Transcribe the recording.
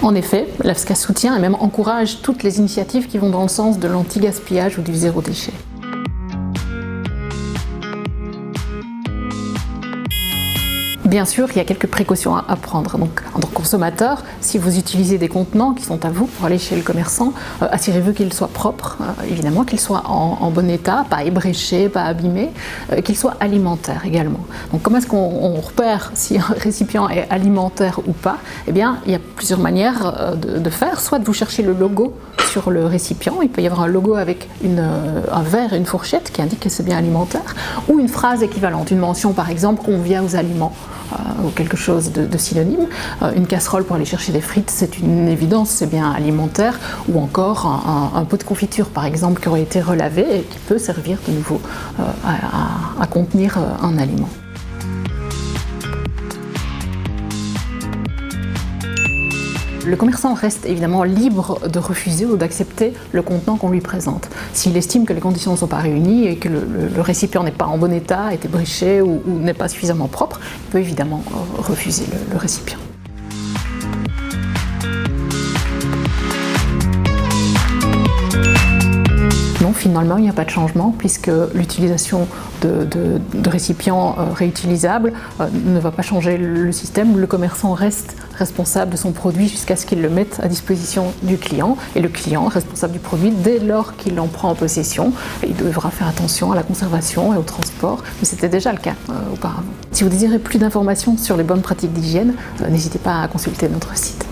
En effet, l'AFSCA soutient et même encourage toutes les initiatives qui vont dans le sens de l'anti-gaspillage ou du zéro déchet. Bien sûr, il y a quelques précautions à prendre. Donc, en tant que consommateur, si vous utilisez des contenants qui sont à vous pour aller chez le commerçant, assurez-vous qu'ils soient propres, évidemment, qu'ils soient en bon état, pas ébréchés, pas abîmés, qu'ils soient alimentaires également. Donc, comment est-ce qu'on repère si un récipient est alimentaire ou pas? Eh bien, il y a plusieurs manières de faire. Soit vous cherchez le logo sur le récipient, il peut y avoir un logo avec un verre et une fourchette qui indique que c'est bien alimentaire, ou une phrase équivalente, une mention par exemple, convient aux aliments. Ou quelque chose de synonyme. Une casserole pour aller chercher des frites, c'est une évidence, c'est bien alimentaire. Ou encore un pot de confiture, par exemple, qui aurait été relavé et qui peut servir de nouveau à contenir un aliment. Le commerçant reste évidemment libre de refuser ou d'accepter le contenant qu'on lui présente. S'il estime que les conditions ne sont pas réunies et que le récipient n'est pas en bon état, est ébréché ou n'est pas suffisamment propre, il peut évidemment refuser le récipient. Non, finalement, il n'y a pas de changement puisque l'utilisation de récipients réutilisables ne va pas changer le système. Le commerçant reste responsable de son produit jusqu'à ce qu'il le mette à disposition du client et le client est responsable du produit dès lors qu'il en prend en possession. Et il devra faire attention à la conservation et au transport, mais c'était déjà le cas auparavant. Si vous désirez plus d'informations sur les bonnes pratiques d'hygiène, n'hésitez pas à consulter notre site.